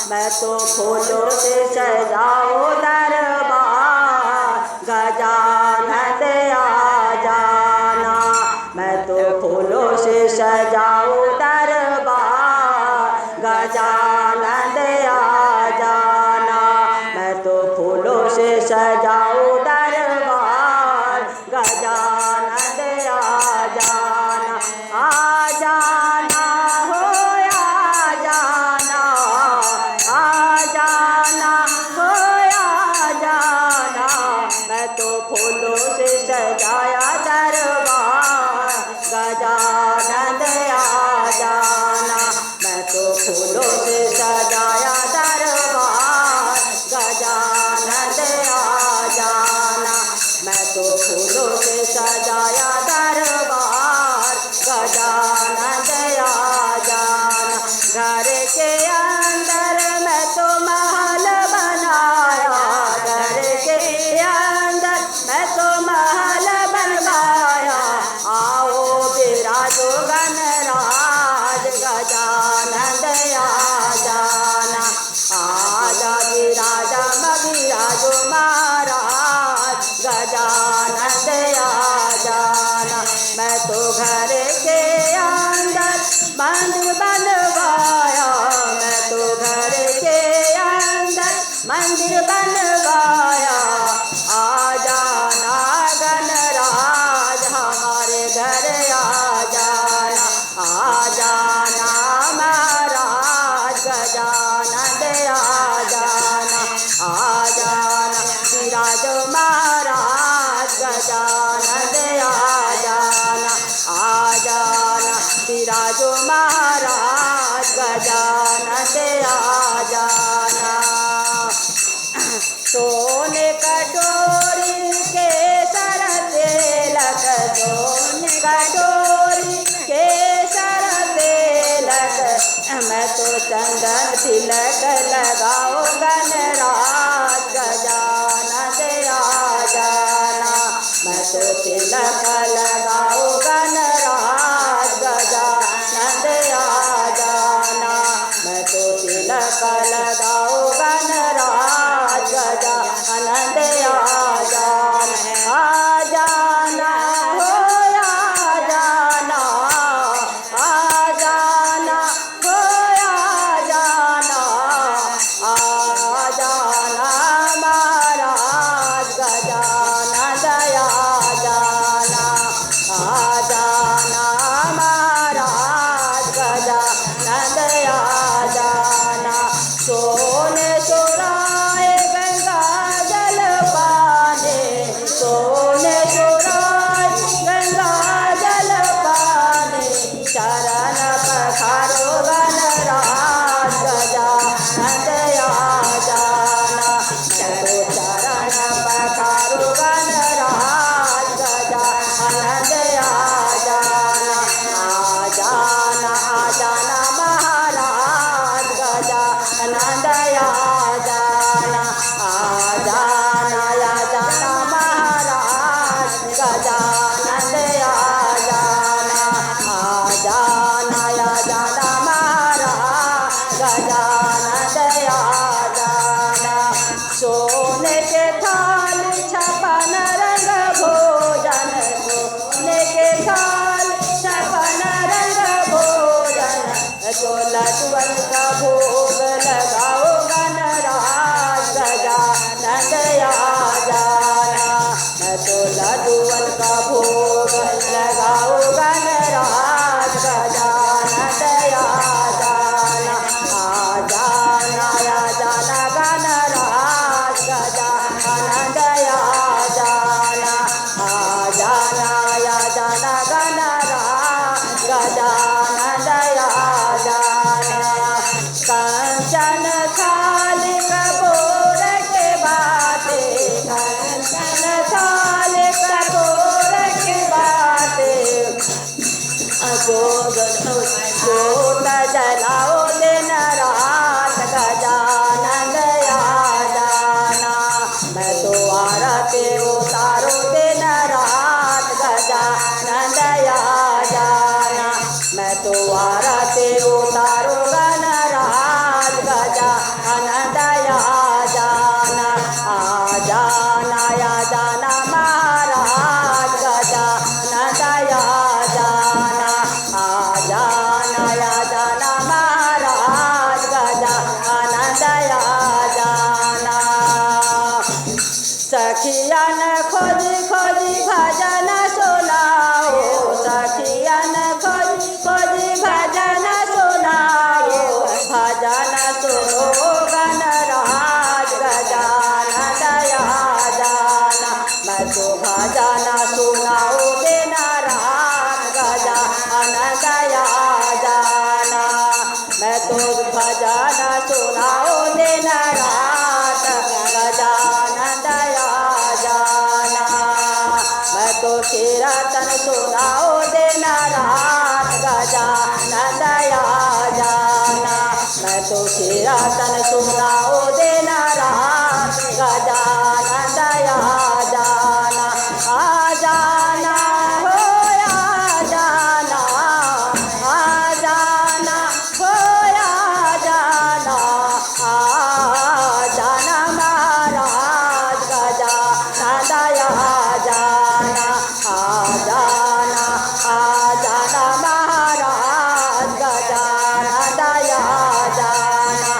मैं तो फूलों से सजाऊं दरबार, गजानन आ जाना। मैं तो फूलों से सजाऊं दरबार, गजानन आ जाना। मैं तो फूलों से सजाऊं दरबार, गजानन आ जाना। आ जाना हो आ जाना, आ जाना हो आ जाना। मैं तो फूलों से सजाया दरबार, गजानन आ जाना। मैं तो फूलों से सजाया दरबार, गजानन आ जाना। मैं तो फूलों से सजाया दरबार, गजानन आ जाना। घर के अंदर मैं तो महल बनाया, घर के अंदर मैं तो महल बनवाया। आओ विराजो गणराज, गजानन आ जाना। आजा विराजा विराजो महाराज, गजानन आ जाना। मैं तो घर के अंदर मंदिर बनवाया, मैं तो घर के अंदर मंदिर बनवाया। आ जाना गणराज हमारे घर आ जाना, आ जाना महाराज, गजानन आ जाना। आ जाना विराज महाराज, गजानन आ जाना। आ जाना विराजो महाराज, गजानन आ जाना। सोने कटोरी के सर तिलक, सोने कटोरी के सर तिलक। मैं तो चंदन तिलक लगाओ गणराज, गजानन आ जाना। मैं तो तिलक लगाओ गणराज, गजानन आ जाना। मैं तो तिलक लगाओ गणराज, गजानन आ जाना। आ जाना हो आ जाना, आ जाना हो आ जाना। आ जाना महाराज, गजानन आ जाना। आ जाना महाराज, गजानन आ जाना। सोने चुराए गंगा जल पाने, सोने चुराए गंगा जल पाने। चरण पखारो गणराज, गजानन आ जाना। मैं तो चरण पखारो गणराज, गजानन आ जाना। आ जाना आ जाना महाराज, गजानन आ जाना। आ जाना आ जाना महाराज, गजानन आ जाना। आ जाना आ जाना महाराज, गजानन आ जाना। सोने के थाल छपन रंग भोजन, सोने के थाल छपन रंग भोजन। तो लड्डुअन का भोग लगाओ गणराज, गजानन आ जाना। मैं तो लड्डुअन का भोग लगाओ गणराज, गजानन आ जाना। आ जाना आ जाना गणराज, गजानन आ जाना। आ जाना आ जाना गणराज, गजानन आ जाना। कंचन थाल कपूर के बाटे, कंचन थाल कपूर के बाटे। जोत जलाओ दिन रात, गजानन आ जाना। मैं तो आरती उतारो दिन रात, गजानन आ जाना। मैं तो आरती उतारो गणराज, गजानन सखियन खोजी खोजी भजन सुनाओ, सखियन खोजी खोजी भजन सुनाओ, भजन सुनो गणराज गजानन दया जाना। मैं तो भजन सुनाओ दिन रात गजानन दया जाना। मैं तो भजन सुनाओ दिन रात गजानन दया जाना। मैं तो कीर्तन सुनाओ दिन रात गजानन दया जाना। मैं तो कीर्तन सुनाओ दिन रात गजानन दया जाना। आ जाना हो आ जाना, आ जाना हो आ जाना, आ जाना महाराज गजानन दया जाना। आ जाना महाराज गजानन दया जाना।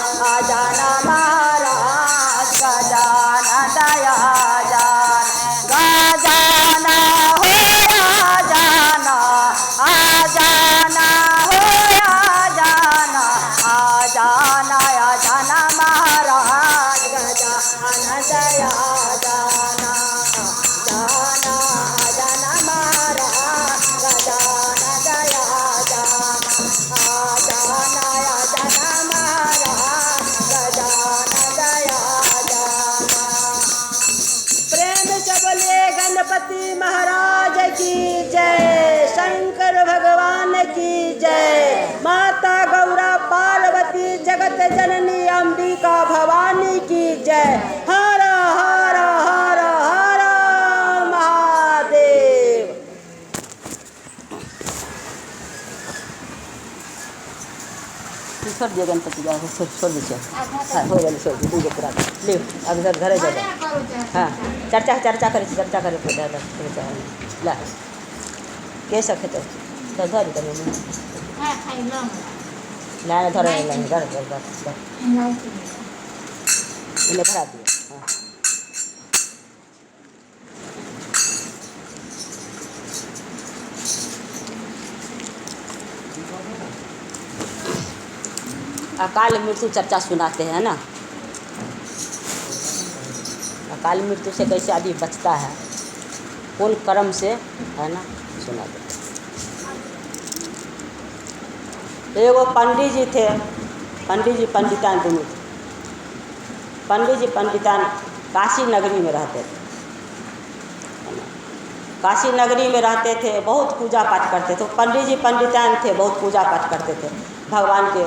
आ जाना महाराज गजानन दया जाना। गजाना हो आ जाना, आ जाना हो आ जाना, आ जाना महाराज गजानन दया जाना। जाना महाराज गजानन दया जाना। जाना महाराज गजानन दया जाना। प्रेम से बोलिए गणपति महाराज की जय, शंकर भगवान की जय, माता गौरा पार्वती जगत जननी अंबिका भवानी की जय। हर हर हर हर महादेव। छोड़ दिए गणपति का, छोड़ दीजिए। हाँ हो गया, छोड़ दी पूजा पूरा ले। अब सर घरे जा। हाँ चर्चा चर्चा करे, चर्चा करे ला कैसा खेते धर कर लाने धर घर इन्हें भरा दिए। अकाल मृत्यु चर्चा सुनाते हैं ना, अकाल मृत्यु से कैसे आदमी बचता है, कौन कर्म से, है ना, सुनाते। एगो पंडित जी थे, पंडित जी पंडितान दोनों थे। पंडित जी पंडितान काशी नगरी में रहते थे, काशी नगरी में रहते थे, बहुत पूजा पाठ करते थे। पंडित जी पंडितान थे, बहुत पूजा पाठ करते थे भगवान के,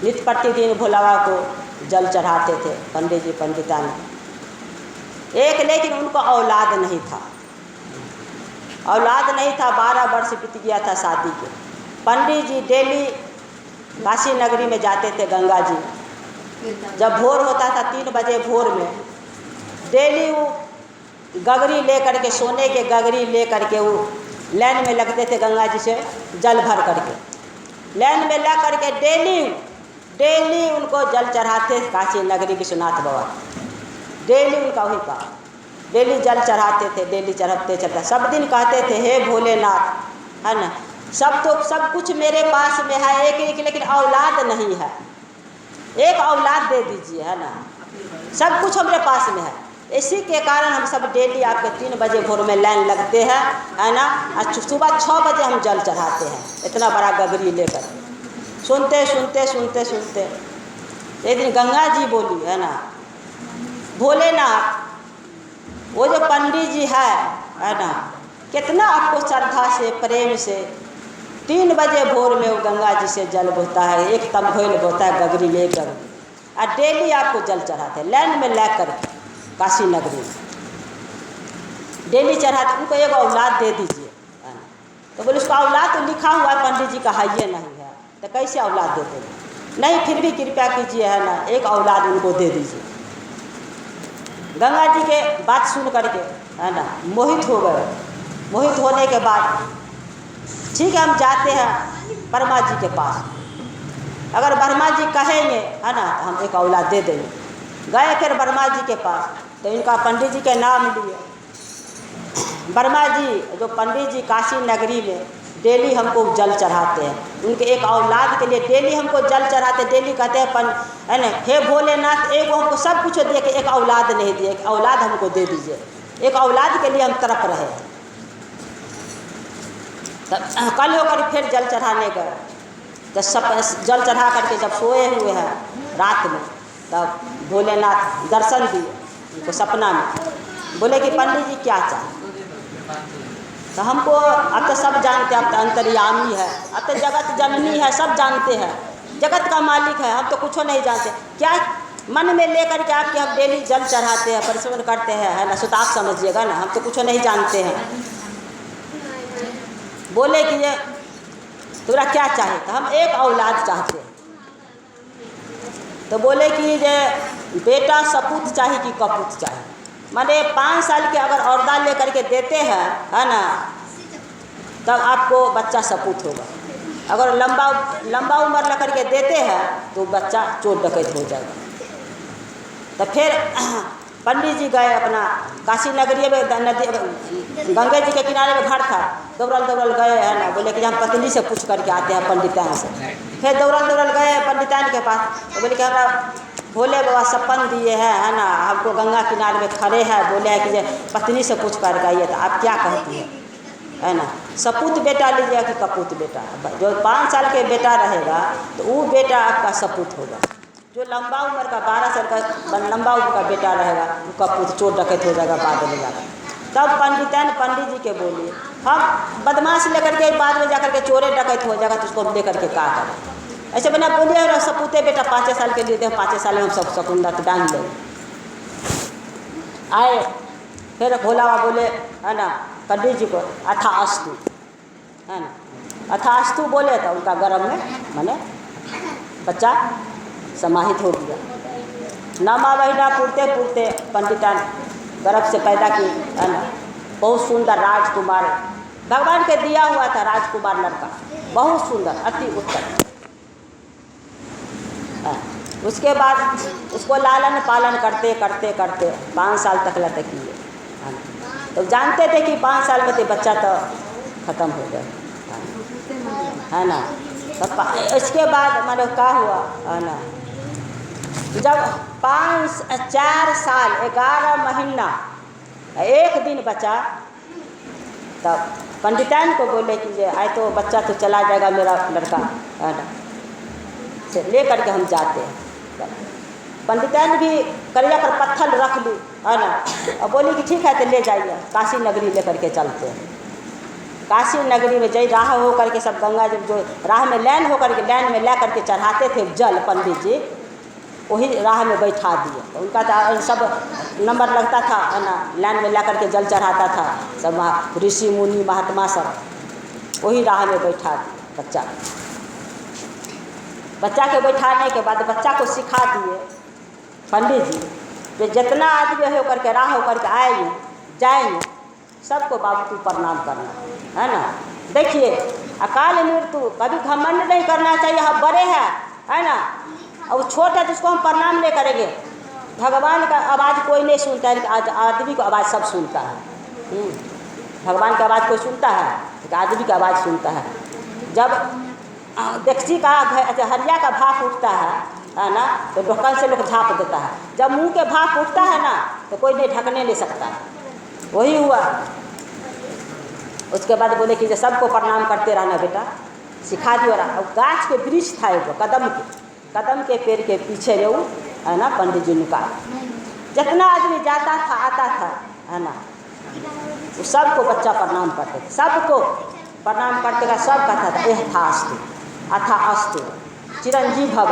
नित्य प्रतिदिन भोला बाबा को जल चढ़ाते थे पंडित जी पंडितान। एक लेकिन उनको औलाद नहीं था, औलाद नहीं था, 12 वर्ष बीत गया था शादी के। पंडित जी डेली काशी नगरी में जाते थे गंगा जी। जब भोर होता था 3 बजे भोर में, डेली वो गगरी ले करके, सोने के गगरी ले करके वो लाइन में लगते थे गंगा जी से जल भर करके, लाइन में लग करके डेली उनको जल चढ़ाते काशी नगरी विश्वनाथ बाबा। डेली उनका वही काम, डेली जल चढ़ाते थे, डेली चढ़ाते चढ़ते सब दिन कहते थे हे भोलेनाथ, है ना, सब कुछ मेरे पास में है, एक लेकिन औलाद नहीं है, एक औलाद दे दीजिए, है ना, सब कुछ हमारे पास में है। इसी के कारण हम सब डेली आपके 3 बजे भोर में लाइन लगते हैं, है ना, और सुबह 6 बजे हम जल चढ़ाते हैं, इतना बड़ा गगरी लेकर। सुनते सुनते सुनते सुनते एक दिन गंगा जी बोली, है ना, भोलेनाथ, वो जो पंडित जी है ना, कितना आपको श्रद्धा से प्रेम से 3 बजे भोर में वो गंगा जी से जल बोता है, एक तम्भोल बोता है गगरी लेकर, और डेली आपको जल चढ़ाते हैं लाइन में लग कर काशी नगरी में, डेली चढ़ाते। उनको एक औलाद दे दीजिए, है ना। तो बोले उसका औलाद तो लिखा हुआ है पंडित जी का है ये नहीं है, तो कैसे औलाद देते हैं? नहीं फिर भी कृपया कीजिए, है ना, एक औलाद उनको दे दीजिए। गंगा जी के बात सुन करके, है ना, मोहित हो गए। मोहित होने के बाद ठीक है हम जाते हैं ब्रह्मा जी के पास, अगर ब्रह्मा जी कहेंगे, है ना, तो हम एक औलाद दे देंगे। गए फिर वर्मा जी के पास, तो इनका पंडित जी के नाम लिए। वर्मा जी जो पंडित जी काशी नगरी में डेली हमको जल चढ़ाते हैं, उनके एक औलाद के लिए डेली हमको जल चढ़ाते, डेली कहते हैं है ना, हे भोलेनाथ एक हमको सब कुछ दिए कि एक औलाद नहीं दिए, एक औलाद हमको दे दीजिए, एक औलाद के लिए हम तरफ रहे। तब कल होकर फिर जल चढ़ाने गए, जब सब जल चढ़ा करके जब सोए हुए हैं रात में, तब भोलेनाथ दर्शन दिए उनको सपना में। बोले कि पंडित जी क्या चाहे? तो हमको अब तो सब जानते हैं, अब तो अंतर्यामी है, अब तो जगत जननी है, सब जानते हैं, जगत का मालिक है, हम तो कुछ नहीं जानते। क्या मन में लेकर के आपके हम डेली जल चढ़ाते हैं, परिश्रम करते हैं, है ना, सो तो आप समझिएगा ना, हम तो कुछ नहीं जानते हैं। बोले कि ये तुम्हारा क्या चाहे? तो हम एक औलाद चाहते हैं। तो बोले कि ये बेटा सपूत चाहिए कि कपूत चाहिए? माने 5 साल के अगर औरदा लेकर के देते हैं, है ना, तब आपको बच्चा सपूत होगा। अगर लंबा उम्र लेकर के देते हैं तो बच्चा चोर डकैत हो जाएगा। तो फिर पंडित जी गए अपना काशी नगरी में, नदी गंगा जी के किनारे में घर था, दौड़ल गए, है ना, बोले कि हम पत्नी से पूछ करके आते हैं पंडितान से। फिर दौड़ल गए पंडितान के पास, तो बोले कि हमारा भोले बाबा सपन दिए हैं, है ना, हमको गंगा किनारे में खड़े हैं, बोले हैं कि पत्नी से पूछ कर आइए, तो आप क्या कहती है ना, सपूत बेटा लीजिए कि कपूत बेटा? जो 5 साल के बेटा रहेगा तो वो बेटा आपका सपूत होगा, जो लंबा उम्र का 12 साल का लंबा उम्र का बेटा रहेगा वो कपूत चोर डकैत हो जाएगा बाद में जाकर। तब पंडित जी के बोलिए, हम बदमाश लेकर के बाद में जाकर के चोरे डकैत हो जाएगा तो उसको हम लेकर के क्या करें? ऐसे बना बोलिए सपूते बेटा 5 साल के लिए दे, 5 साल में हम सब सकुंडा डाल लें। आए फिर भोला बाबा बोले, है ना, पंडित जी को अथास्तु, है ना, अथास्तु बोले तो उनका गर्भ में माने बच्चा समाहित हो गया। 9वां महीना पूरते पंडितान गर्भ से पैदा की, है ना, बहुत सुंदर राजकुमार, भगवान के दिया हुआ था राजकुमार लड़का, बहुत सुंदर, अति उत्तम। उसके बाद उसको लालन पालन करते 5 साल तक लते किए, तो जानते थे कि 5 साल में तो बच्चा तो ख़त्म हो गया, है ना। तो इसके बाद मानो क्या हुआ, है ना, जब 4 साल 11 महीना 1 दिन बचा, तब पंडितान को बोले कि आए तो बच्चा तो चला जाएगा मेरा लड़का, है ना, से ले करके हम जाते हैं। पंडितान भी करिया पर पत्थर रख ली, है ना, और बोली कि ठीक है तो ले जाइए, काशी नगरी लेकर के चलते हैं। काशी नगरी में जय राह हो करके सब गंगा जी जो राह में लाइन हो करके लाइन में ला करके चढ़ाते थे जल, पंडित जी वही राह में बैठा दिए। तो उनका तो सब नंबर लगता था, है ना, लाइन में ला करके जल चढ़ाता था, सब ऋषि मुनि महात्मा सब वही राह में बैठा दिए बच्चा के बैठाने के बाद बच्चा को सिखा दिए पंडित जी कि जितना आदमी हो करके राह हो करके आएंगे जाएंगे सबको बाबू को प्रणाम करना, है ना। देखिए अकाल मृत्यु कभी घमंड नहीं करना चाहिए, हम बड़े हैं, है ना, और छोटे है तो उसको हम प्रणाम नहीं करेंगे। भगवान का आवाज़ कोई नहीं सुनता है, आज आदमी को आवाज़ सब सुनता है। भगवान की आवाज़ कोई सुनता है, एक आदमी की आवाज़ सुनता है। जब डेक्ची का हरिया का भाप उठता है ना, तो ढक्कन से लोग झाँप देता है। जब मुंह के भाप उठता है ना तो कोई नहीं ढकने नहीं सकता, वही हुआ। उसके बाद बोले कि सबको प्रणाम करते रहना बेटा, सिखा दिया रहा। और गाछ के वृक्ष था एगो कदम के पेड़ के पीछे जो, है ना, पंडित जी का जितना आदमी जाता था आता था, है ना, तो सबको बच्चा प्रणाम करते थे, सबको प्रणाम करते का सब कहता था एह था अस्तु अथा अस्तु चिरंजीव भव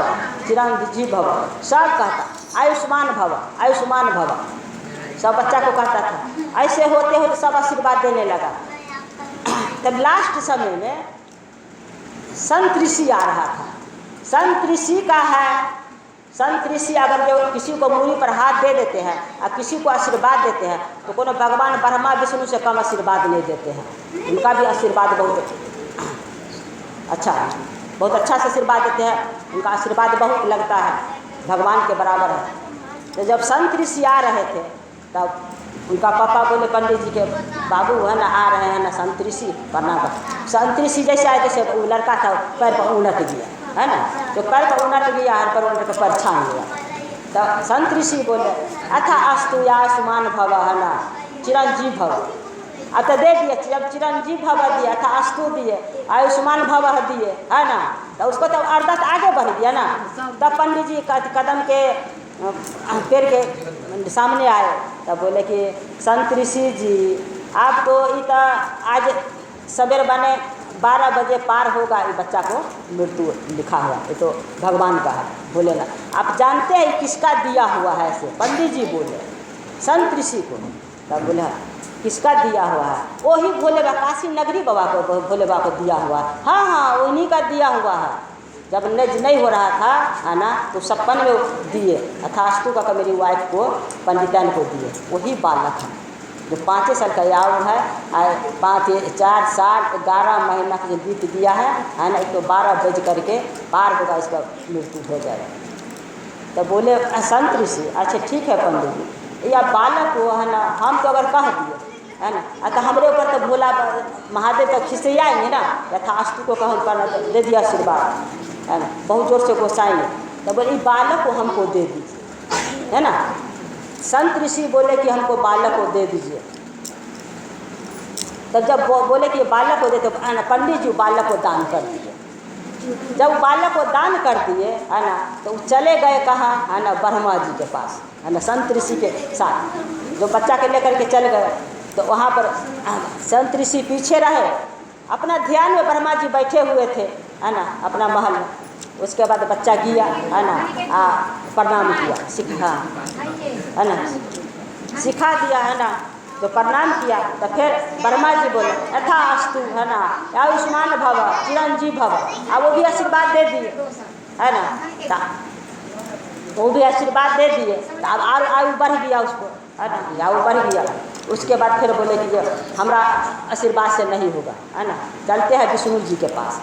सब कहता आयुष्मान भव सब बच्चा को कहता था। ऐसे होते होते सब आशीर्वाद देने लगा। तब लास्ट समय में संत ऋषि आ रहा था। संत ऋषि का है, संत ऋषि अगर जो किसी को मूरी पर हाथ दे देते हैं और किसी को आशीर्वाद देते हैं तो कोनो भगवान ब्रह्मा विष्णु से कम आशीर्वाद नहीं देते हैं। उनका भी आशीर्वाद बहुत अच्छा से आशीर्वाद देते हैं। उनका आशीर्वाद बहुत लगता है, भगवान के बराबर है। तो जब संत ऋषि आ रहे थे तब उनका पापा बोले पंडित जी के बाबू है ना आ रहे हैं ना संत ऋषि प्रणाम कर। संत ऋषि जैसे आए जैसे वो लड़का था पैर पर उलट गया है ना, तो पैर पर उलट गया, हर पर उलट कर पैर छान गया। तो संत ऋषि बोले अथा अस्तु या सुमान भव है ना चिरंजीव भव। अब तो दे दिए, जब चिरंजीव भव दिए अथा अस्तु दिए आयुष्मान भव दिए है ना, तो उसको तो अर्थात आगे बढ़ दिया ना। तब पंडित जी कदम के पेड़ के सामने आए तब बोले कि संत ऋषि जी आप तो इतना आज सवेर बने 12 बजे पार होगा, ये बच्चा को मृत्यु लिखा हुआ, ये तो भगवान का है। बोले ना आप जानते हैं किसका दिया हुआ है ऐसे? पंडित जी बोले संत ऋषि को। तब बोले किसका दिया हुआ है? वही भोले बाबा काशी नगरी बाबा को, भोले बाबा को दिया हुआ है। हाँ हाँ उन्हीं का दिया हुआ है। जब नहीं हो रहा था है ना तो 56 में दिए अथास्तु का मेरी वाइफ को पंडितान को दिए। वही बालक है जो 5 साल का आयु है, 4 साल 11 महीना का जो बीत दिया है ना, तो 12 बज करके पार होगा, इसका मृत्यु हो जाएगा। तो बोले संत ऋषि अच्छा ठीक है पंडित जी, या बालक को है ना हम तो अगर कह दिए है ना, अतः हमारे ऊपर तो भोला महादेव तक खिसियाएंगे ना, यथास्तु को कहूँ करना दे दिया आशीर्वाद है ना, बहुत जोर से गोसाएंगे। तो बोले बालक को हमको दे दीजिए है ना। संत ऋषि बोले कि हमको बालक को दे दीजिए। तब जब बोले कि बालक को दे तो पंडित जी बालक को दान कर दिए। जब बालक को दान कर दिए है ना तो चले गए कहाँ है ना ब्रह्मा जी के पास है ना, संत ऋषि के साथ जो बच्चा के लेकर के चले गए। तो वहाँ पर संत ऋषि पीछे रहे, अपना ध्यान में ब्रह्मा जी बैठे हुए थे है ना अपना महल में। उसके बाद बच्चा गया है ना प्रणाम किया, सिखा है ना, सिखा दिया है ना, तो प्रणाम किया। तो फिर ब्रह्मा जी बोले यथा अस्तु है ना आयुष्मान भव चिरंजीव भव। अब वो भी आशीर्वाद दे दिए है ना, वो भी आशीर्वाद दे दिए। तो अब आयु बढ़ गया उसको है ना, आयु बढ़ गया। उसके बाद फिर बोले कि हमारा आशीर्वाद से नहीं होगा है ना, चलते हैं विष्णु जी के पास।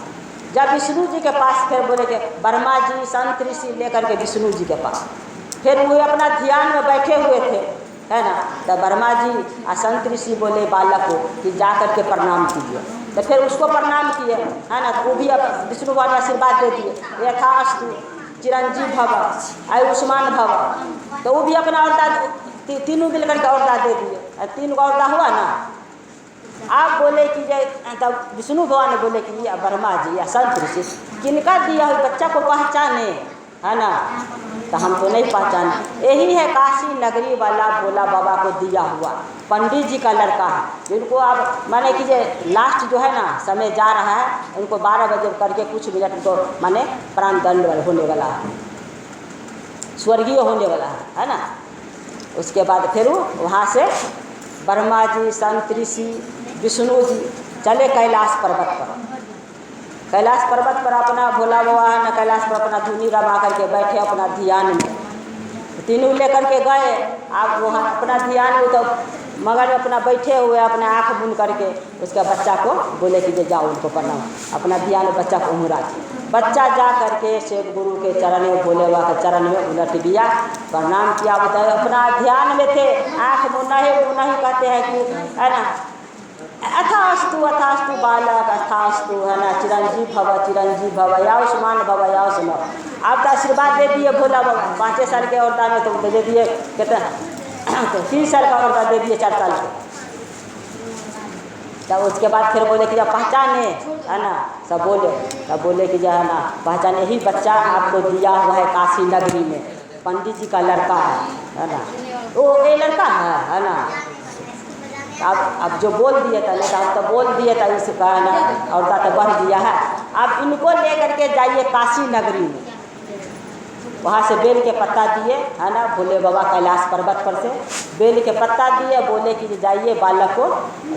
जब विष्णु जी के पास फिर बोले कि ब्रह्मा जी संत ऋषि लेकर के विष्णु जी के पास, फिर वो अपना ध्यान में बैठे हुए थे है ना। तो ब्रह्मा जी और संत ऋषि बोले बालक को कि जा कर के प्रणाम कीजिए। तो फिर उसको प्रणाम किए है ना, तो वो भी विष्णु भगवान आशीर्वाद दे दिए यथास्तु चिरंजीव भव आयुष्मान भव। तो वो भी अपना औरदा तीनों मिलकर के औरदा दे दिए, 3 गो औरदा हुआ ना। आप बोले कि तब विष्णु भगवान ने बोले कि ये ब्रह्मा जी या संत ऋषि किनका दिया हुआ बच्चा को पहचाने है ना, तो हम तो नहीं पहचाने। यही है काशी नगरी वाला भोला बाबा को दिया हुआ पंडित जी का लड़का है, जिनको आप माने कि लास्ट जो है ना समय जा रहा है, उनको 12 बजे करके कुछ मिनट उनको माने प्राण दंड होने वाला है, स्वर्गीय होने वाला है ना। उसके बाद फिर वहाँ से ब्रह्मा जी संत ऋषि विष्णु जी चले कैलाश पर्वत पर। कैलाश पर्वत पर अपना भोला बाबा ने कैलाश पर अपना धुनी रमा करके बैठे अपना ध्यान में, तीनों लेकर के गए। आप वहाँ अपना ध्यान में तो मगर अपना बैठे हुए अपना आँख बंद करके उसके बच्चा को बोले कि जाओ उनको प्रणाम, अपना ध्यान में बच्चा को उमरा। बच्चा जा करके शिव गुरु के चरण में भोले बाबा के चरण में उलट दिया, प्रणाम किया। बताए अपना ध्यान में थे, आँख मुनाही कहते हैं कि है ना अथास्तु बालक अथास्तु है ना चिरंजीव भव आयुष्मान भव आयुष्मान। आप तो आशीर्वाद दे दिए भोला बाबा 5 साल के औरदा में, तो दे दिए कितना 3 साल का औरदा दे दिए 4 साल के। तब उसके बाद फिर बोले कि जब पहचाने है ना, सब बोले तब बोले कि जो है ना पहचाने यही बच्चा आपको दिया हुआ है काशी नगरी में, पंडित जी का लड़का है ना, वो ये लड़का है ना। अब जो बोल दिए था नहीं, आप तो बोल दिए था इसका ना औरदा तो बढ़ दिया है। आप इनको लेकर के जाइए काशी नगरी में, वहाँ से बेल के पत्ता दिए है ना भोले बाबा कैलाश पर्वत पर से बेल के पत्ता दिए, बोले कि जाइए बालक को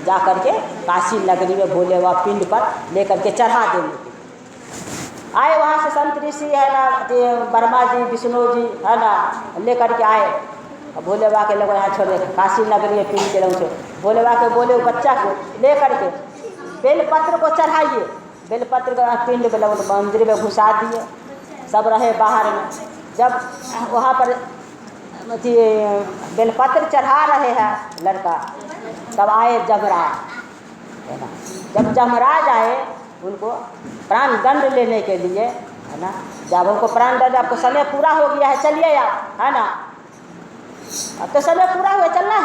जा करके काशी नगरी में भोले बाबा पिंड पर लेकर के चढ़ा देंगे। आए वहाँ से संत ऋषि है ना ब्रह्मा जी विष्णु जी है ना लेकर के आए, भोले बाबा के लोग यहाँ छोड़ दे काशी नगरी में पिंड के लोग। भोले बाबा के बोले बच्चा को ले करके बेलपत्र को चढ़ाइए, बेलपत्र को पिंड में मंदिर में घुसा दिए, सब रहे बाहर में। जब वहाँ पर अथी बेलपत्र चढ़ा रहे हैं लड़का, तब आए जमराज, है ना। जब जमराज आए उनको प्राण दंड लेने के लिए, है ना, जब उनको प्राण दंड, आपको समय पूरा हो गया है, चलिए आप, है ना, अब तो समय पूरा हुआ, चलना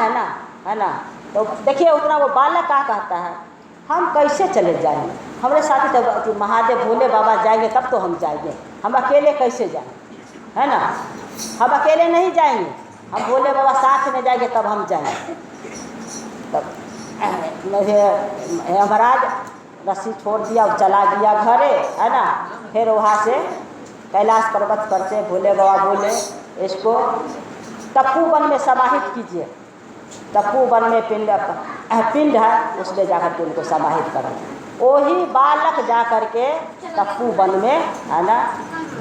है ना। तो देखिए उतना वो बालक क्या कहता है, हम कैसे चले जाएंगे, हमारे साथ तो महादेव भोले बाबा जाएंगे तब तो हम जाएंगे, हम अकेले कैसे जाएंगे, है ना, हम अकेले नहीं जाएंगे, हम भोले बाबा साथ में जाएंगे तब हम जाएंगे। तब महाराज रस्सी छोड़ दिया और चला गया घरे, है ना। फिर वहाँ से कैलाश पर्वत पर से भोले बाबा बोले, इसको तपोवन में समाहित कीजिए। तपोवन में पिंड है, उसमें जाकर के उनको समाहित करें। वही बालक जाकर के तपोवन में, है ना,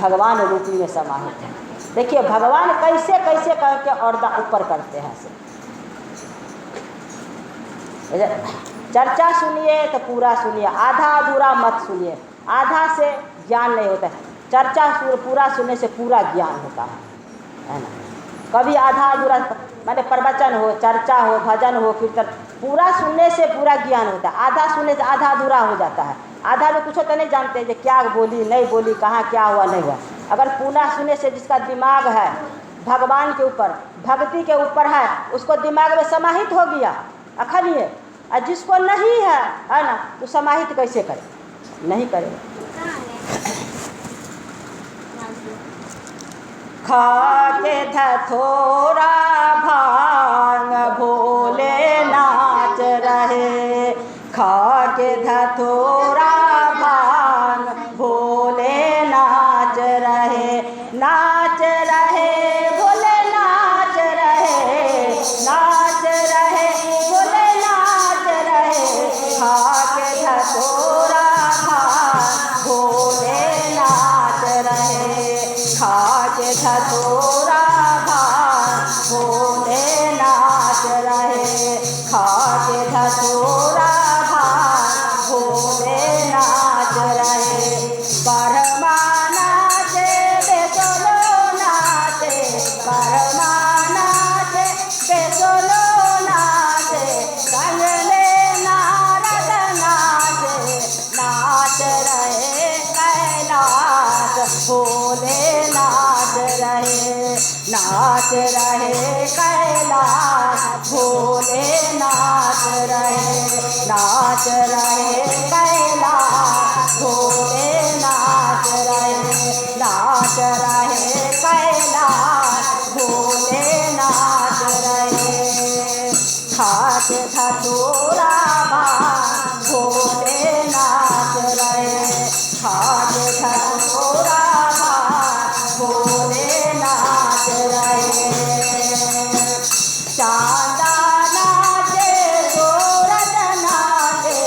भगवान रूपी में समाहित है। देखिए भगवान कैसे कैसे करके और ऊपर करते हैं से। चर्चा सुनिए तो पूरा सुनिए, आधा अधूरा मत सुनिए। आधा से ज्ञान नहीं होता है, चर्चा पूरा सुनने से पूरा ज्ञान होता है ना। कभी आधा अधूरा माने प्रवचन हो, चर्चा हो, भजन हो, कीर्तन, पूरा सुनने से पूरा ज्ञान होता है। आधा सुनने से आधा अधूरा हो जाता है। आधा में कुछ तो नहीं जानते कि क्या बोली नहीं बोली, कहाँ क्या हुआ नहीं हुआ। अगर पूरा सुनने से जिसका दिमाग है भगवान के ऊपर, भक्ति के ऊपर है, उसको दिमाग में समाहित हो गया अखनिए। और जिसको नहीं है ना, तो समाहित कैसे करे, नहीं करे। खा के धथोरा भांग भोले नाच रहे, खा के धथोरा भांग भोले नाच रहे, नाच रहे भोले नाच रहे, नाच रहे भोले नाच रहे। खा के धथोरा भांग भोले नाच रहे, खा के धथोरा भांग भोले नाच रहे, खा के धथोरा भांग भोले नाच रहे। परमा नाचे बेसोलो नाचे, परमा नाचे बेसोलो नाचे, कंगले नारद नाचे, नाच रहे कैलाश भोले नाच रहे, नाच रहे कैलाश भोले नाच रहे, नाच रहे कैलाश भोले नाच रहे, नाच रहे कैलाश भोले नाच रहे। खाट धतूरा भांग भोले नाच रहे, खाट धतूरा भांग भोले नाच रहे। चांदा नाचे सूरज नाचे,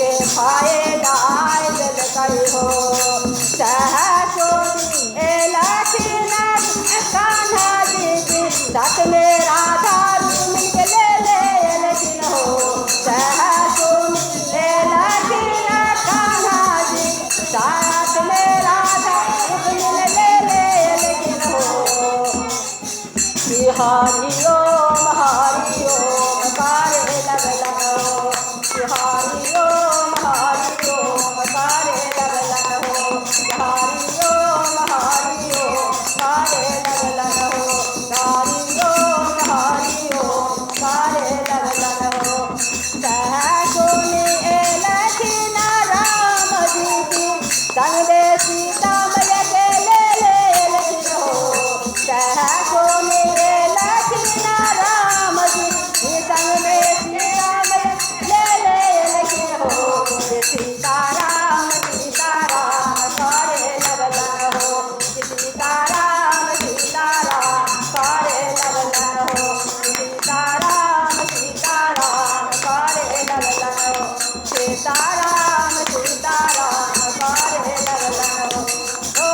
के भाई लाए जल गई हो सहसोनी ए लक्ष्मण कान्हा जी की साथ में राधा मिल के ले लेकिन हो सहसोनी ए लक्ष्मण कान्हा जी साथ में राधा मिल ले लेकिन हो हरि ओम कारे लगला हो हरि ओम कारे लगला हो हरि ओम कारे लगला हो हरि ओम कारे लगला हो सहसोनी ए लक्ष्मण राम जी की संग में सीता मैया के ले लेकिन हो सहसोनी ए लक्ष्मण राम जी की संग में सीता मैया ले लेकिन हो सीताराम करे लगला हो सीताराम करे लगला हो सीताराम करे लगला हो सीताराम करे लगला हो ओ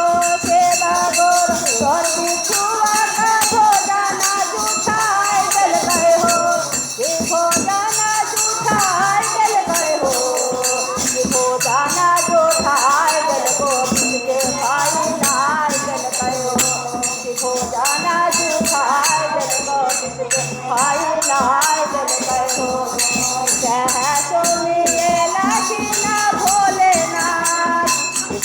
सेवा गोर गोर बिछुआ का भोजना जुठाए चल गए हो ये भोजना जुठाए चल गए हो ये भोजना जुठाए चल गो किसके भाई लाए चल गए हो ये भोजना जुठाए चल गो किसके भाई लाए चल गए हो सहसोनी ए लक्ष्मण भोलेनाथ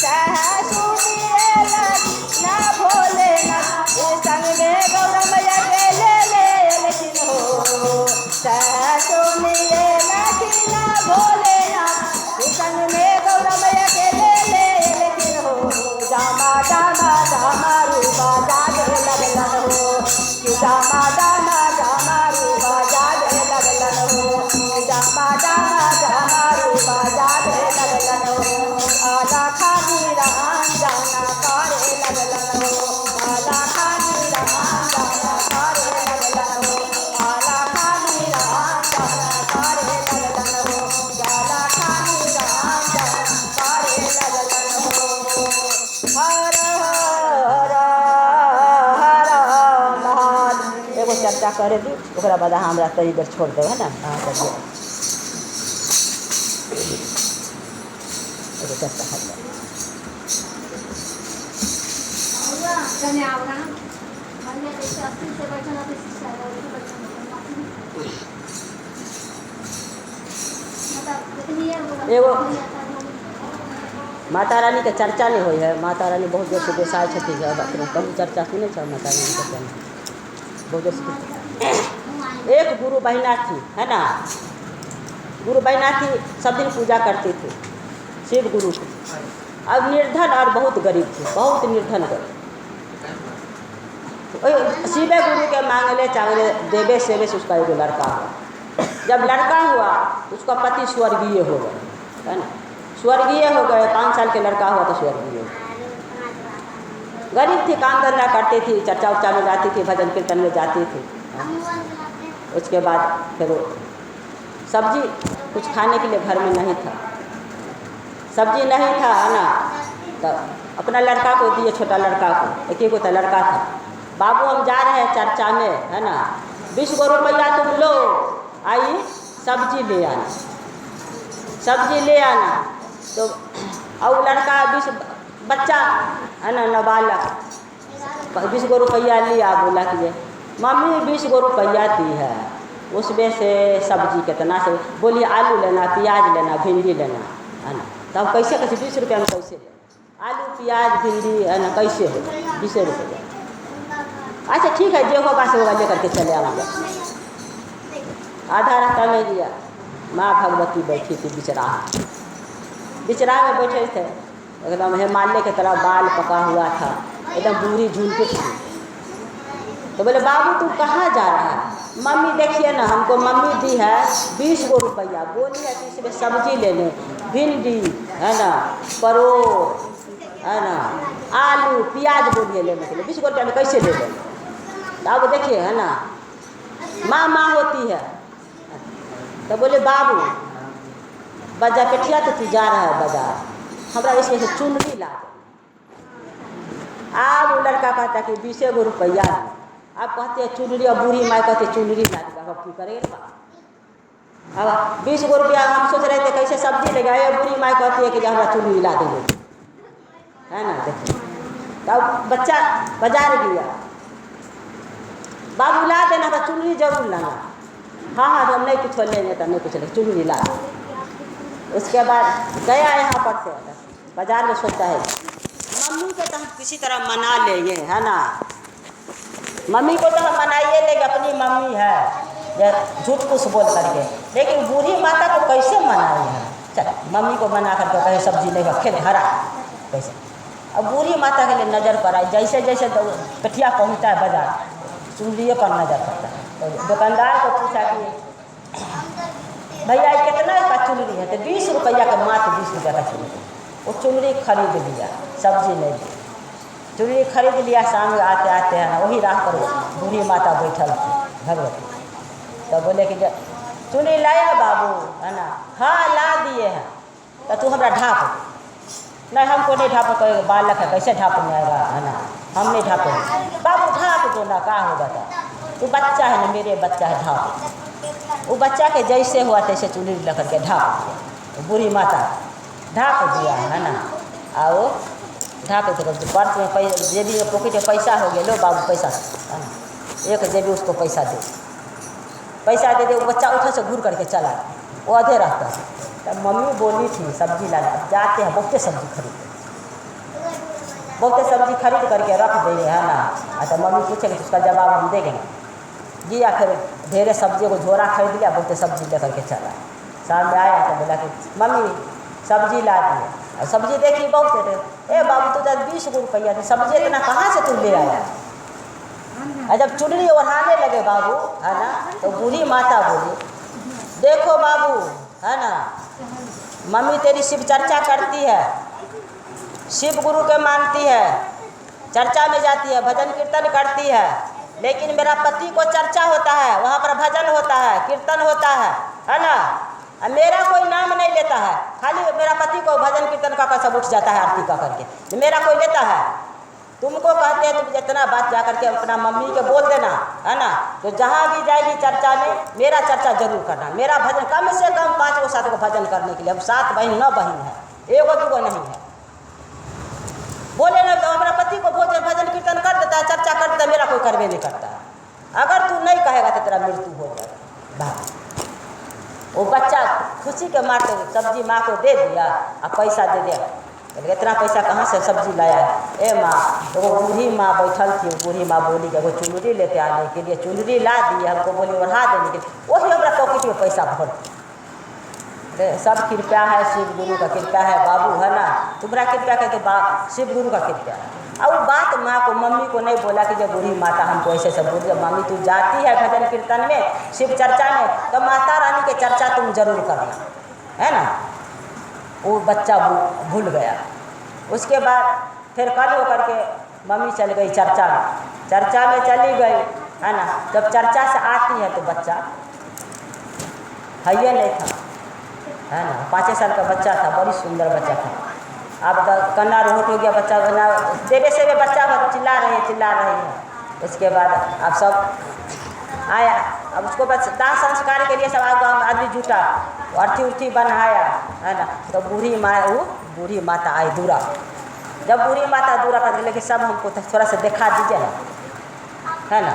सहसोनी ए लक्ष्मण भोलेनाथ ये संग में गौर मैया के ले लेकिन हो सहसोनी ए लक्ष्मण भोलेनाथ ये संग में गौर मैया के ले लेकिन हो जामा जामा जामा रूपा जागे लगला हो जामा जामा जामा रूपा जागे लगला हो जामा जामा जामा रूपा जागे लगला हो आला खानी राम जाना करे लगला हो आला खानी राम जाना करे लगला हो आला खानी राम जाना करे लगला हो आला खानी राम जाना करे लगला हो हर हर हर महादेव एगो चर्चा करे दी ओकरा बाद हमरा तनी देर छोड़ देब है ना एगो चर्चा कर ले एगो माता रानी के चर्चा नहीं हुई है माता रानी बहुत जोर से बेसाय छथी अपने कभी चर्चा सुने छ माता रानी के बहुत जोर से एक गुरु बहिना थी है ना गुरु बहिना थी सब दिन पूजा करती थी शिव गुरु थी अब निर्धन और बहुत गरीब थी बहुत निर्धन गरीब शिवे गुरु के मांगले चांगले देवे सेवे से उसका एगो लड़का हुआ जब लड़का हुआ तो उसका पति स्वर्गीय हो गए है ना स्वर्गीय हो गए 5 साल के लड़का हुआ तो स्वर्गीय गरीब थी काम धंधा करती थी चर्चा उर्चा में जाती थी भजन कीर्तन में जाती थी उसके बाद फिर सब्जी कुछ खाने के लिए घर में नहीं था सब्जी नहीं था है ना तो अपना लड़का को दिए छोटा लड़का को एक ही को था लड़का था बाबू हम जा रहे हैं चर्चा में है ना 20 गो रुपया तुम लो आई सब्जी ले आना तो और लड़का 20 बच्चा है ना नाबालक 20 गो रुपया लिया बोला कि मम्मी 20 गो रुपया दी है उसमें से सब्जी कितना से बोलिए आलू लेना प्याज लेना भिंडी लेना है ना तब कैसे 20 रुपया में कैसे ले आलू प्याज भिंडी है ना कैसे हो 20 रुपया अच्छा ठीक है जो होगा से होगा लेकर के चले आऊँगा आधा रास्ता में दिया माँ भगवती बैठी थी बिचरा में बैठे थे एकदम हिमालय की तरह बाल पका हुआ था एकदम बूढ़ी झुलकी थी तो बोले बाबू तू कहाँ जा रहा है मम्मी देखिए ना हमको मम्मी दी है 20 गो रुपया बोली है कि इसमें सब्जी लेने भिंडी है ना परोड़ है ना आलू प्याज बोलिए लेने के लिए 20 गो रुपया में कैसे ले लेंगे अब देखिए है ना माँ होती है तो बोले बाबू बजा पेठिया तो तू जा रहा है बाजार, हमरा इसमें से चुनरी ला दे। अब वो लड़का कहता कि 20 गो रुपया। अब कहते हैं चुनरी, और बूढ़ी माँ कहते चुनरी ला देगा। अब की करेगा? अब 20 गो रुपया हम सोच रहे थे कैसे सब्जी ले गए, बूढ़ी माँ कहती है कि हमारा चुनरी ला देंगे, है ना। देखिए तब बच्चा बाजार गया, बाबू ला देना तो चुनरी जरूर लाना। हाँ हाँ हम नहीं कुछ लेंगे तो नहीं कुछ लेंगे, चुनरी ला। उसके बाद गया यहाँ पर से बाजार में, सोचता है मम्मी को तो हम किसी तरह मना लेंगे, है ना। मम्मी को तो हम मनाइए लेंगे, अपनी मम्मी है, झूठ कुछ बोल करके। लेकिन बूढ़ी माता को कैसे मनाई है? चल मम्मी को मना करके कहे सब्जी नहीं खेल हरा कैसे। अब बूढ़ी माता के लिए नज़र पर आई, जैसे जैसे पेठिया पहुँचता है बाजार, चुनरिए पर नज़र पड़ता है। तो दुकानदार को पूछा कि भैया कितना का चुनरी है? तो 20 रुपया का, मात्र 20 रुपया का चुनरी। वो चुनरी खरीद लिया, सब्जी नहीं ली, चुनरी खरीद लिया। शाम में आते आते हैं ना, वही राह पर बूढ़ी माता बैठल थी भगवती। तो बोले कि चुनरी लाया बाबू, है ना। हाँ ला दिए हैं। तो तू हमारा ढाप। नहीं हमको नहीं ढाप, कहेगा बालक है कैसे ढाप में आएगा, है ना, हम नहीं ढापेंगे। बाबू ढाप दो ना, कहाँ होगा तो बच्चा है ना, मेरे बच्चा है, ढाप। वो बच्चा के जैसे हुआ तैसे चुनरी लेकर के ढाप दिया। बूढ़ी माता ढाप दिया, है ना। आओ ढाप दे, पर्स में पैसा, जेबी में पॉकेट में पैसा हो गया, लो बाबू पैसा, है ना। एक जेबी उसको पैसा दे, पैसा दे दे। वो बच्चा उठा से घूर करके चला, वो आधे रहता है। तब मम्मी बोली थी सब्जी लाना, जाते हैं बहुते सब्जी खरीद, बहुते सब्जी खरीद करके रख देंगे, है ना। तो मम्मी पूछेगी तो उसका जवाब हम देंगे जी। या फिर ढेरे सब्जी को झोरा खरीद लिया, बहुते सब्जी लेकर के चला। शाम में आया तो बोला कि मम्मी सब्जी ला दिए, और सब्जी देखी बहुत थे। ए बाबू तू तो 20 गो रुपया थे, सब्जी इतना कहाँ से तू ले आया? और जब चुनरी ओढ़ाने लगे बाबू, है ना, तो बूढ़ी माता बोली देखो बाबू, है ना, मम्मी तेरी शिव चर्चा करती है, शिव गुरु के मानती है, चर्चा में जाती है, भजन कीर्तन करती है। लेकिन मेरा पति को चर्चा होता है, वहाँ पर भजन होता है, कीर्तन होता है ना। मेरा कोई नाम नहीं लेता है, खाली मेरा पति को भजन कीर्तन का सब उठ जाता है आरती का करके, मेरा कोई लेता है। तुमको कहते हैं तुम जितना बात जा करके अपना मम्मी के बोल देना, है ना। तो जहाँ भी जाएगी चर्चा में मेरा चर्चा जरूर करना, मेरा भजन कम से कम 5 को 7 को भजन करने के लिए। हम 7 बहन 9 बहन है, 1 2 नहीं है। बोले ना तो हमारा पति को भजन कीर्तन कर देता है, चर्चा कर देता है, मेरा कोई करवे नहीं करता है। अगर तू नहीं कहेगा तो तेरा मृत्यु हो जाएगा। वो बच्चा खुशी के मारते सब्जी माँ को दे दिया, और पैसा दे दिया। बोले इतना पैसा कहाँ से सब्जी लाया है? ए माँ, तो वो बूढ़ी माँ बैठल थी, बूढ़ी माँ बोली कि वो चुनरी लेते आने के लिए, चुनरी ला दी हमको, बोली ओढ़ा देने के लिए। वही हमारा पॉकेट में पैसा भर। अरे सब कृपया है, शिव गुरु का कृपया है बाबू, है ना। तुम्हारा कृपया कहते शिव गुरु का कृपया है। और वो बात माँ को, मम्मी को नहीं बोला कि जब बूढ़ी माता हमको ऐसे सब बोली, जब मम्मी तू जाती है भजन कीर्तन में, शिव चर्चा में, तो माता रानी के चर्चा तुम जरूर करना, है ना। वो बच्चा भूल गया। उसके बाद फिर कल हो करके मम्मी चल गई चर्चा में, चर्चा में चली गई, है ना। जब चर्चा से आती है तो बच्चा है ये नहीं था, है ना। 5 साल का बच्चा था, बड़ी सुंदर बच्चा था। अब कन्ना रोहट हो गया बच्चा, बना देवे से बच्चा चिल्ला रहे हैं। उसके बाद अब सब आया, अब उसको बस दाह संस्कार के लिए सब आदमी जुटा, अर्थी बनाया, है ना। तो बूढ़ी माता आई दूरा। जब बूढ़ी माता दूरा कर लेकिन सब हमको थोड़ा सा दिखा दीजिए ना, है ना,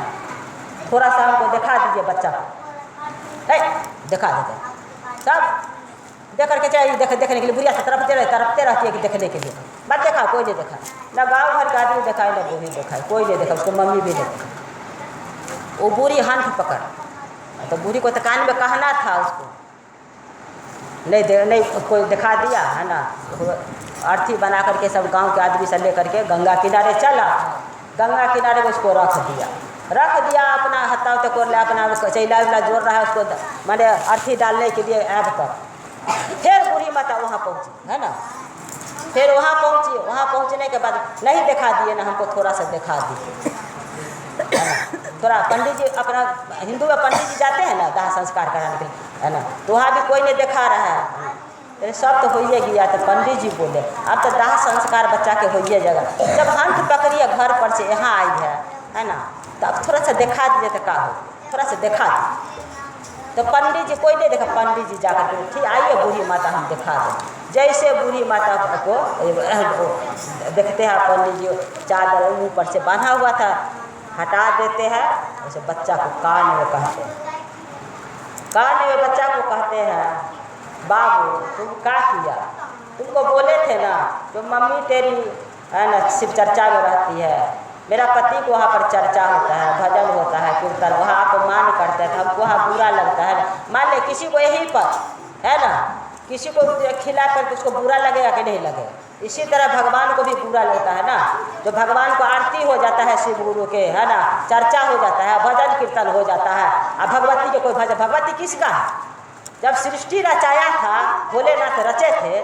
थोड़ा सा हमको दिखा दीजिए बच्चा को, दिखा देते सब देख करके चाहिए देखने के लिए। बुढ़िया तरफते रहती है कि देखने के लिए। बात देखा कोई नहीं देखा, ना गाँव भर का आदमी देखा, ना बूढ़ी देखा, कोई नहीं देखा, उसको मम्मी भी नहीं देखा। वो बूढ़ी हाथ पकड़, तो बूढ़ी को तो कान में कहना था, उसको नहीं कोई दिखा दिया, है ना। अर्थी बना करके सब गांव के आदमी से लेकर के गंगा किनारे चला, गंगा किनारे में उसको रख दिया, अपना हत्ता उत्ता कर लिया, अपना चैला उला जोड़ रहा है उसको, माने अर्थी डालने के लिए ऐप पर। फिर बूढ़ी माता वहाँ पहुँची, है ना। फिर वहाँ पहुँचने के बाद नहीं दिखा दिए ना, हमको थोड़ा सा दिखा दिए, है ना। थोड़ा पंडित जी, अपना हिंदू में पंडित जी जाते हैं ना दाह संस्कार कराने के लिए, है ना। तो वहाँ भी कोई नहीं दिखा रहा है, अरे सब तो होइए गया। तो पंडित जी बोले अब तो दाह संस्कार बच्चा के होइए जगह। जब हाथ पकड़िए घर पर से यहाँ आई है ना, तो अब थोड़ा सा दिखा दीजिए तो का हो, थोड़ा सा दिखा दीजिए। तो पंडित जी कोई नहीं देखा, पंडित जी जाकर के ठीक आइए बूढ़ी माता हम दिखा दें। जैसे बूढ़ी माता को देखते हैं पंडित जी चादर ऊपर से बांधा हुआ था हटा देते हैं, वैसे बच्चा को कान में कहते हैं, कान में बच्चा को कहते हैं बाबू तुम क्या किया, तुमको बोले थे ना जो मम्मी तेरी है ना शिव चर्चा में रहती है, मेरा पति को वहाँ पर चर्चा होता है, भजन होता है, कीर्तन वहाँ अपमान करते हैं, हमको वहाँ बुरा लगता है। मान ले किसी को यहीं पर है ना किसी को खिला कर उसको बुरा लगेगा कि नहीं लगेगा, इसी तरह भगवान को भी बुरा लगता है ना। जो भगवान को आरती हो जाता है शिव गुरु के है ना, चर्चा हो जाता है, भजन कीर्तन हो जाता है, अब भगवती के कोई भजन, भगवती किसका है? जब सृष्टि रचाया था भोलेनाथ रचे थे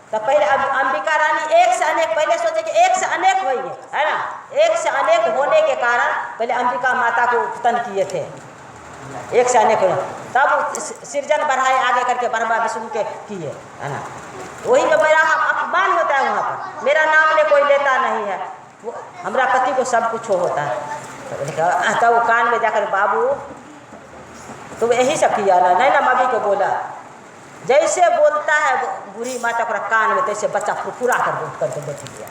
तो पहले अब अंबिका रानी एक से अनेक, पहले सोचे कि एक से अनेक होंगे है ना, एक से अनेक होने के कारण पहले अंबिका माता को उत्पन्न किए थे, एक से अनेक होने, तब सृजन बढ़ाए आगे करके ब्रह्मा विष्णु के किए है ना। वही जो मेरा अपमान होता है वहाँ पर, मेरा नाम ले कोई लेता नहीं है, वो हमारा पति को सब कुछ होता है। तब वो कान में जाकर बाबू तुम यही सब किया ना, नहीं ना मम्मी को बोला, जैसे बोलता है बूढ़ी माता को कान में तैसे बच्चा फुरफुरा कर उठ करके बैठ गया,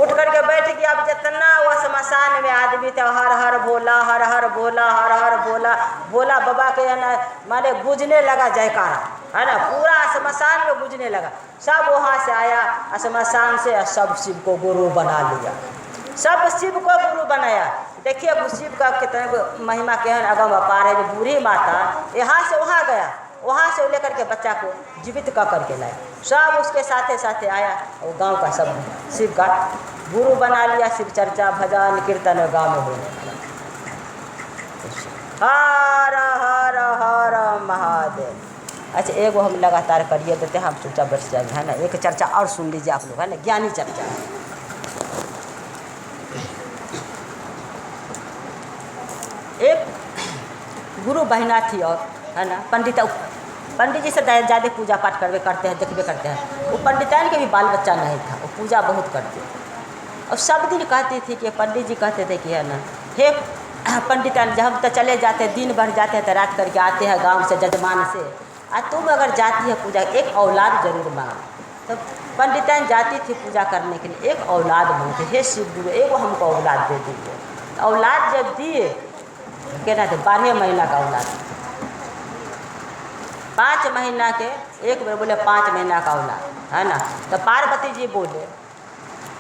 उठ करके बैठ गया। अब जितना वह शमशान में आदमी थे हर हर भोला हर हर भोला हर हर भोला, भोला बाबा के है ना माने गूंजने लगा जयकारा है ना, पूरा शमशान में गूंजने लगा। सब वहाँ से आया शमशान से, सब शिव को गुरु बना लिया, सब शिव को गुरु बनाया। देखिए शिव का कितने महिमा के अगम अपार है। जो बूढ़ी माता यहाँ से वहाँ गया, वहाँ से लेकर के बच्चा को जीवित कर करके लाए, सब उसके साथे साथे आया और गांव का सब शिव का गुरु बना लिया। शिव चर्चा भजन कीर्तन गांव में होने लगा। हर हर हर महादेव। अच्छा एगो हम लगातार करिए देते हैं, हम चुपचाप बैठ जाएंगे है ना। एक चर्चा और सुन लीजिए आप लोग है ना, ज्ञानी चर्चा। एक गुरु बहना थी और है ना पंडित जी से ज़्यादा पूजा पाठ करते हैं देखबे करते हैं। वो पंडिताइन के भी बाल बच्चा नहीं था, वो पूजा बहुत करते थे और सब दिन कहती थी कि पंडित जी कहते थे कि है ना हे पंडिताइन जब हम तो चले जाते दिन भर जाते हैं तो रात करके आते हैं गांव से जजमान से, तुम अगर जाती है पूजा एक औलाद जरूर मांग। तो पंडिताइन जाती थी पूजा करने के लिए, एक औलाद मांगते, हे शिव गुरु एगो हमको औलाद दे दीजिए। औलाद जब दिए कहना थे 12 महीना का औलाद, 5 महीना के एक बार बोले 5 महीना का औलाद है ना। तो पार्वती जी बोले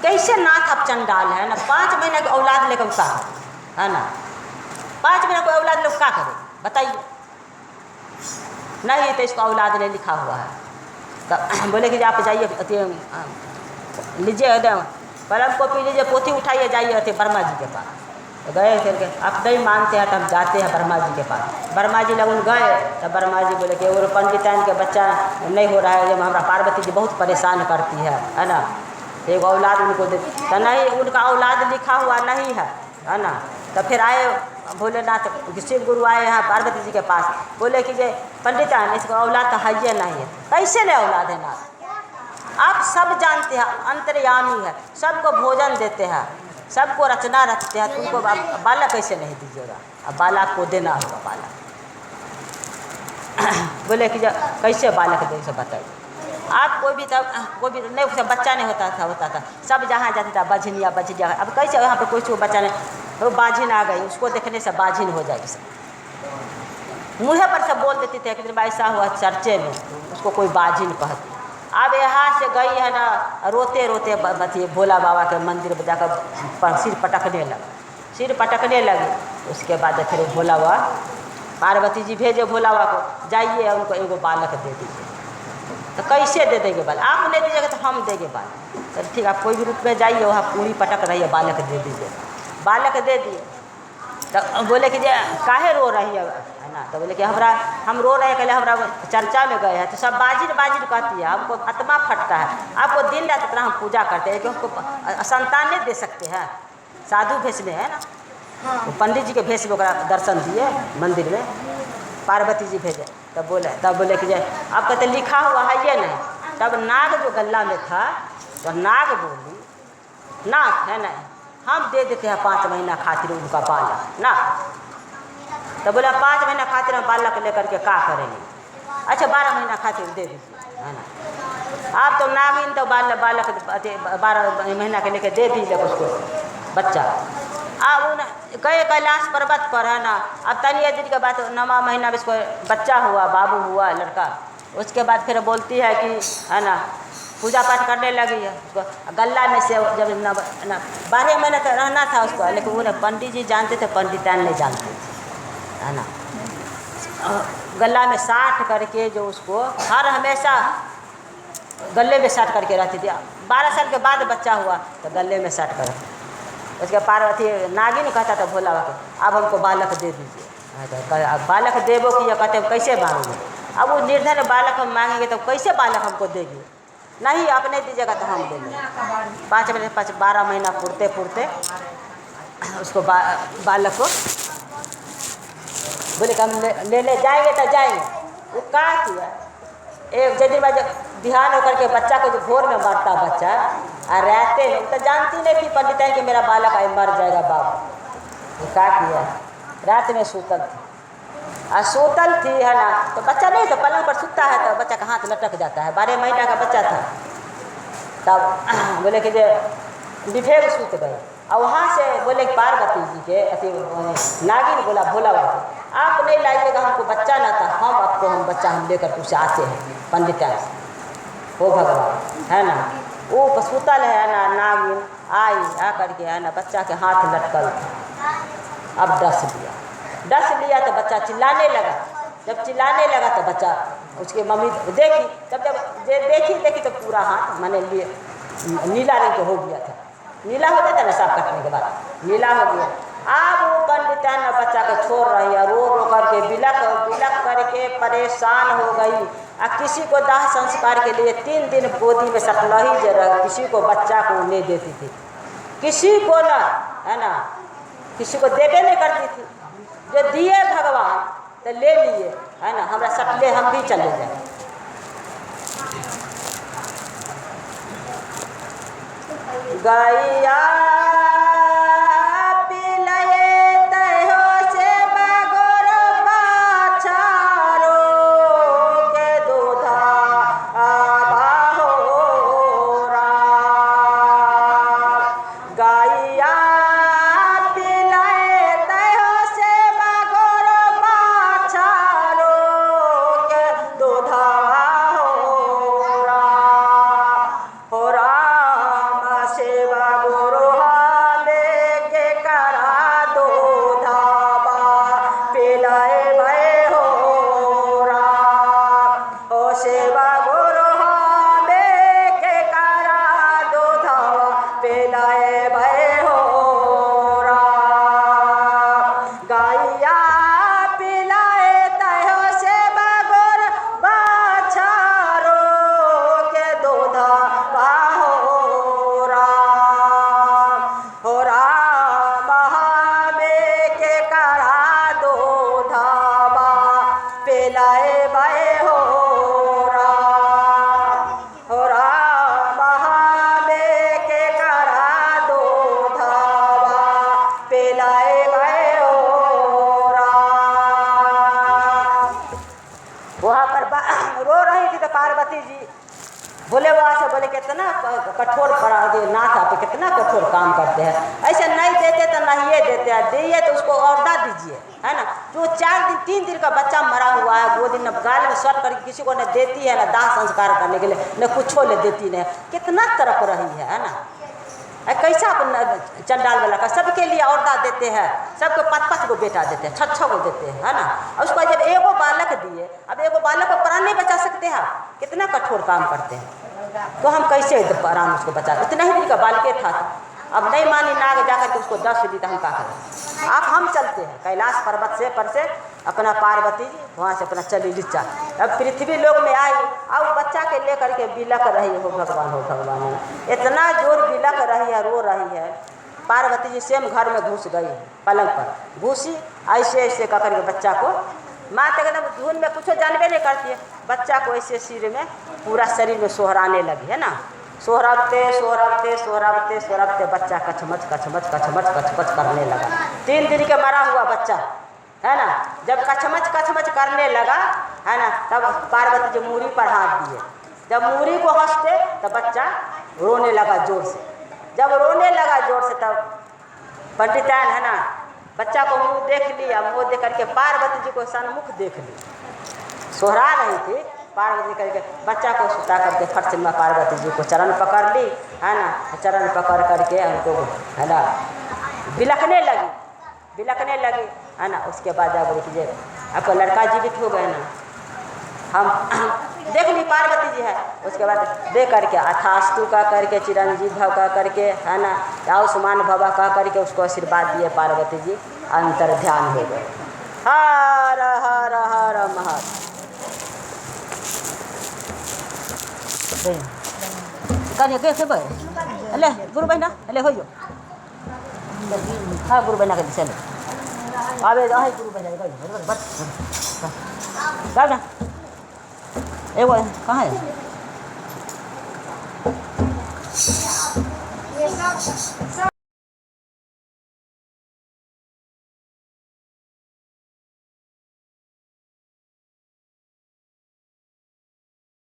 कैसे नाथ अब चंडाल है ना, 5 महीने के औलाद लेकर का है ना, 5 महीने को औलाद लोग क्या करे बताइए। नहीं तो इसको औलाद नहीं लिखा हुआ है। तो बोले कि आप जाइए लीजिए कलम कॉपी लीजिए, पोथी उठाइए जाइए ब्रह्मा जी के पास। तो गए फिर के आप नहीं मानते हैं तो हम जाते हैं ब्रह्मा जी के पास। ब्रह्मा जी लगन गए तो ब्रह्मा जी बोले कि वो पंडिताइन के बच्चा नहीं हो रहा है, जब हमारा पार्वती जी बहुत परेशान करती है ना, एक औलाद उनको दे। तो नहीं उनका औलाद लिखा हुआ नहीं है ना। तो फिर आए भोलेनाथ शिव गुरु आए यहाँ पार्वती जी के पास, बोले कि जे पंडिताइन इसका औलाद तो है नहीं है। कैसे नहीं औलाद है नाथ, आप सब जानते हैं अंतर्यामी है, सबको भोजन देते हैं, सबको रचना रखते हैं, तुमको बालक कैसे नहीं दीजिएगा, अब बालक को देना होगा बालक। बोले कि कैसे बालक दे से बताइए आप। कोई भी नहीं बच्चा नहीं होता था सब जहाँ जाता था बझनिया बझनिया। अब कैसे यहाँ पर कोई बच्चा नहीं, वो बाझिन आ गई, उसको देखने से बाझिन हो जाएगी सब। मुँह पर सब बोल देती थी, एक दिन ऐसा हुआ चर्चे में उसको कोई बाझिन कहती। अब यहाँ से गई है ना रोते रोते बती भोला बाबा के मंदिर में जाकर सिर पटकने लगी। उसके बाद फिर भोला बाबा पार्वती जी भेजे भोला बाबा को, जाइए उनको एगो बालक दे दीजिए। तो कैसे दे देंगे बालक, आप नहीं दीजिएगा तो हम देंगे बालक। तो ठीक आप कोई भी रूप में जाइए वहाँ पूरी पटक रही है, बालक दे दीजिए। बालक दे दिए। तो बोले कि काहे रो रही है ना, तो बोले कि हम रो रहे हैं, हमारा चर्चा में गए हैं तो सब बाजिर कहती है, हमको आत्मा फटता है, आपको दिन रात इतना हम पूजा करते हैं कि हमको संतान नहीं दे सकते हैं। साधु भेष में है ना, हाँ। पंडित जी के भेष में दर्शन दिए मंदिर में, पार्वती जी भेजे तब बोले कि आप कहते लिखा हुआ है ये नहीं। तब नाग जो गल्ला में था तो नाग बोली नाग है नहीं, हम दे देते हैं 5 महीना खातिर उनका बालक ना। तो बोला 5 महीना खातिर हम बालक लेकर के क्या करेंगे? अच्छा 12 महीना खातिर दे दीजिए है ना। आप तो नागिन तो बालक 12 महीना के लेके दे दीजिए उसको बच्चा। अब उन गए कैलाश पर्वत पर है ना। अब तनिए दिन के बाद 9वां महीना में इसको बच्चा हुआ, बाबू हुआ लड़का। उसके बाद फिर बोलती है कि है ना पूजा पाठ करने लगी है। उसको गल्ला में से जब 12 महीने तक रहना था उसको, लेकिन उन्हें पंडित जी जानते थे, पंडितान नहीं जानते थे है ना। गल्ला में साट करके जो उसको हर हमेशा गले में साट करके रहती थी। 12 साल के बाद बच्चा हुआ तो गले में साट कर। उसके पार्वती नागिन कहता था भोला बाबा अब हमको बालक दे दीजिए। अब बालक देवो कि या कहते कैसे मांगोगे? अब वो निर्धन बालक हम मांगेंगे तो कैसे बालक हमको देगी? नहीं अपने दीजिएगा तो हम देंगे। 5 महीने 12 महीना पुरते पुरते उसको बालक को बोले कि हम लेने जाएंगे तो जाएंगे। वो क्या किया, एक दिन बाद ध्यान होकर के बच्चा को जो भोर में मरता बच्चा और रहते नहीं तो जानती नहीं थी पंडित है कि मेरा बालक आई मर जाएगा बाबू। वो क्या किया, रात में सूतल थी और सूतल थी है ना। तो बच्चा नहीं तो पलंग पर सूता है तो बच्चा का हाथ लटक जाता है। 12 महीना का बच्चा था। तब बोले कि जो विभेद सूत गए और वहाँ से बोले पार्वती जी के अति नागिन बोला भोला बाबा आप नहीं लाइएगा हमको बच्चा ना था, हम आपको हम बच्चा हम लेकर उसे आते हैं पंडिता से। हो भगवान है ना। वो सूतल है ना नागिन आई आ करके है ना बच्चा के हाथ लटकल था। अब डस लिया तो बच्चा चिल्लाने लगा। जब चिल्लाने लगा तो बच्चा उसके मम्मी देखी। तब जब देखी तो पूरा हाथ मैंने लिए नीला रंग हो गया था। नीला हो गया था ना साफ कटने के बाद नीला हो गया। अब वो पंडिता ने बच्चा को छोड़ रही है, रो करके बिलक करके परेशान हो गई। और किसी को दाह संस्कार के लिए 3 दिन गोदी में सकलही जरा किसी को बच्चा को नहीं देती थी, किसी को ना है ना, किसी को देवे नहीं करती थी। जो दिए भगवान तो ले लिए है ना, हमरा सकले हम भी चले जाए। गैया कितना कठोर नाथ आप कितना कठोर काम करते हैं। ऐसे नहीं देते तो नहीं ये देते हैं, दिए तो उसको औरदा दीजिए है ना। जो 3 दिन का बच्चा मरा हुआ है वो दिन गाल में सट करके किसी को न देती है ना दाह संस्कार करने के लिए न कुछ ले देती नहीं। कितना तरफ रही है ना। कैसा चंडाल वाला का सबके लिए औरदा देते हैं, सबको 5-5 को बेटा देते हैं, 6-6 को देते हैं है ना। और उसको जब एगो बालक दिए, अब एगो बालक को प्राण नहीं बचा सकते हैं। कितना कठोर काम करते हैं। तो हम कैसे आराम उसको बचा, इतना ही दिन का बालके था। अब नहीं मानी नाग जाकर के उसको 10 दी तो हम क्या करें। आप हम चलते हैं कैलाश पर्वत से अपना पार्वती जी वहाँ से अपना चली लीचा। अब पृथ्वी लोक में आई और बच्चा के लेकर के बिलक रही हो भगवान। इतना जोर बिलक रही है, रो रही है। पार्वती जी सेम घर में घुस गई, पलंग पर घुसी, ऐसे कर के बच्चा को माँ तो एकदम धुन में कुछ जानबे नहीं करती है, बच्चा को ऐसे सिर में पूरा शरीर में सोहराने लगी है ना, सोहराते सोहराते सोहराते सोहराते बच्चा कचमच कचमच कचमच कचमच करने लगा। 3 दिन के मरा हुआ बच्चा है ना, जब कचमच कचमच करने लगा है ना, तब पार्वती जी मूरी पर हाथ दिए। जब मूरी को हंसते तब बच्चा रोने लगा जोर से। जब रोने लगा जोर से तब पंडितान है ना बच्चा को मुँह देख लिया, मुँह देख करके पार्वती जी को सन्मुख देख ली, सोहरा रही थी पार्वती करके बच्चा को सुता करके फट से पार्वती जी को चरण पकड़ ली है ना, चरण पकड़ करके उनको है ना बिलखने लगी है ना। उसके बाद आप बोलिए आपका लड़का जीवित हो गए ना, हम देख ली पार्वती जी है। उसके बाद दे करके अथास्तु का करके चिरंजीव भव का करके है ना, आयुष्मान भवा का करके उसको आशीर्वाद दिए पार्वती जी, अंतर ध्यान हो गए। हर हर हर महादेव। कने कैसे भाई अले गुरु बहना अले हो जो हाँ गुरु बहना के चलो आवे जाए गुरु बहना के बस गाओ ना ए वो कहाँ है